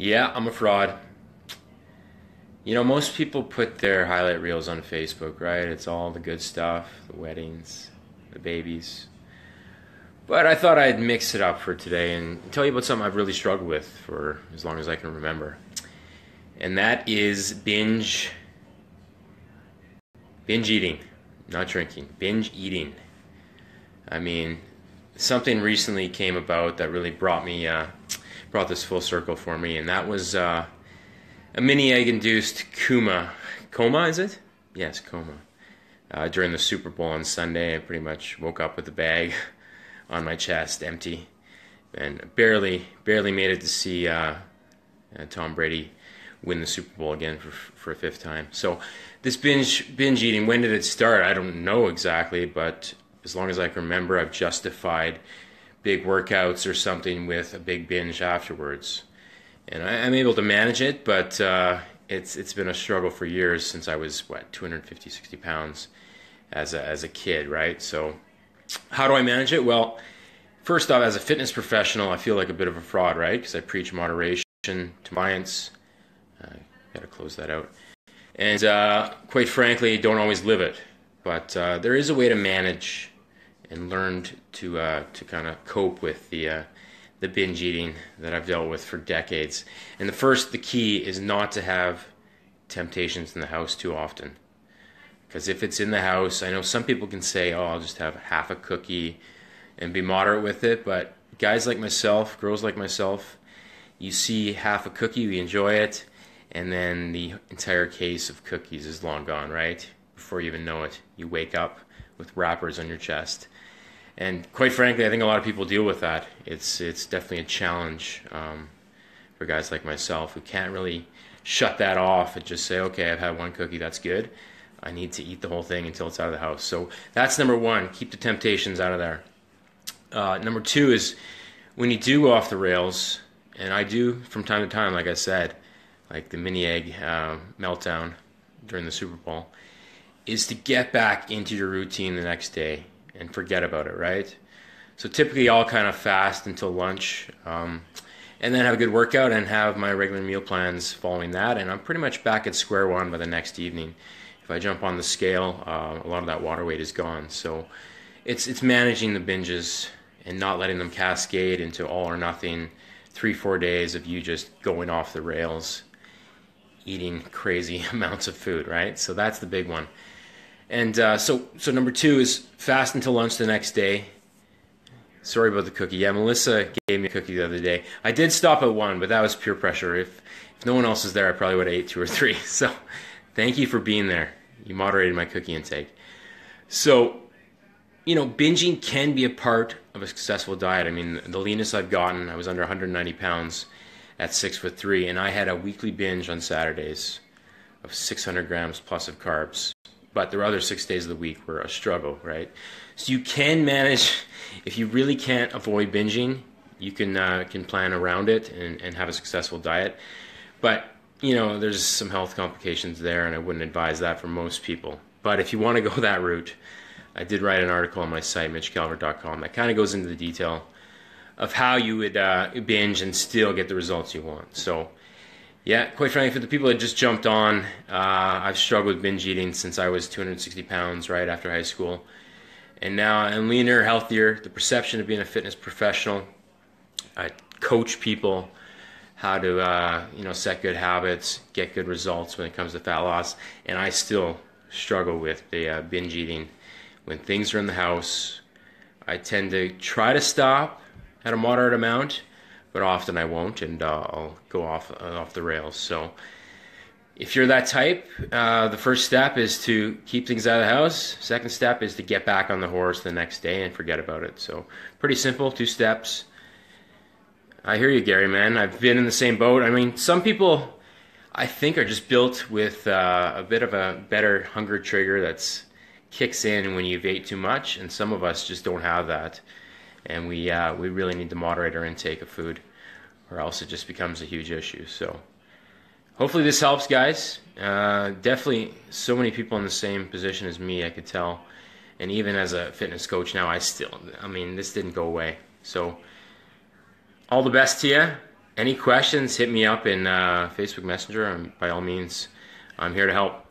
Yeah, I'm a fraud. You know, most people put their highlight reels on Facebook, right? It's all the good stuff, the weddings, the babies. But I thought I'd mix it up for today and tell you about something I've really struggled with for as long as I can remember. And that is binge eating, not drinking, binge eating. I mean, something recently came about that really brought this full circle for me, and that was a mini egg-induced coma, is it? Yes, coma. During the Super Bowl on Sunday, I pretty much woke up with a bag on my chest, empty, and barely made it to see Tom Brady win the Super Bowl again for a fifth time. So this binge eating, when did it start? I don't know exactly, but as long as I can remember, I've justified big workouts or something with a big binge afterwards. And I'm able to manage it, but it's been a struggle for years since I was, 250, 60 pounds as a kid, right? So how do I manage it? Well, first off, as a fitness professional, I feel like a bit of a fraud, right? Because I preach moderation to clients. Got to close that out. And quite frankly, don't always live it. But there is a way to manage and learn to kind of cope with the binge eating that I've dealt with for decades. And the key is not to have temptations in the house too often. Because if it's in the house, I know some people can say, oh, I'll just have half a cookie and be moderate with it. But guys like myself, girls like myself, you see half a cookie, we enjoy it, and then the entire case of cookies is long gone, right? Before you even know it, you wake up with wrappers on your chest. And quite frankly, I think a lot of people deal with that. It's definitely a challenge for guys like myself who can't really shut that off and just say, okay, I've had one cookie, that's good. I need to eat the whole thing until it's out of the house. So that's number one, keep the temptations out of there. Number two is when you do go off the rails, and I do from time to time, like I said, like the mini egg meltdown during the Super Bowl, is to get back into your routine the next day and forget about it, right? So typically I'll kind of fast until lunch and then have a good workout and have my regular meal plans following that, and I'm pretty much back at square one by the next evening. If I jump on the scale, a lot of that water weight is gone. So it's managing the binges and not letting them cascade into all or nothing 3-4 days of you just going off the rails, eating crazy amounts of food, right? So that's the big one. And so number two is fast until lunch the next day. Sorry about the cookie. Yeah, Melissa gave me a cookie the other day. I did stop at one, but that was pure pressure. If no one else was there, I probably would have ate 2 or 3. So thank you for being there. You moderated my cookie intake. So, you know, binging can be a part of a successful diet. I mean, the leanest I've gotten, I was under 190 pounds at 6'3", and I had a weekly binge on Saturdays of 600 grams plus of carbs. But the other 6 days of the week were a struggle, right? So you can manage, if you really can't avoid binging, you can plan around it and have a successful diet. But, you know, there's some health complications there, and I wouldn't advise that for most people. But if you want to go that route, I did write an article on my site, mitchcalvert.com, that kind of goes into the detail of how you would binge and still get the results you want. So, yeah, quite frankly, for the people that just jumped on, I've struggled with binge eating since I was 260 pounds right after high school. And now I'm leaner, healthier. The perception of being a fitness professional, I coach people how to set good habits, get good results when it comes to fat loss. And I still struggle with the binge eating. When things are in the house, I tend to try to stop at a moderate amount, but often I won't, and I'll go off the rails. So if you're that type, the first step is to keep things out of the house. Second step is to get back on the horse the next day and forget about it. So pretty simple, 2 steps. I hear you, Gary, man. I've been in the same boat. I mean, some people, I think, are just built with a bit of a better hunger trigger that's kicks in when you've ate too much, and some of us just don't have that. And we really need to moderate our intake of food, or else it just becomes a huge issue. So hopefully this helps, guys. Definitely so many people in the same position as me, I could tell. And even as a fitness coach now, this didn't go away. So all the best to you, Any questions, hit me up in Facebook Messenger. By all means, I'm here to help.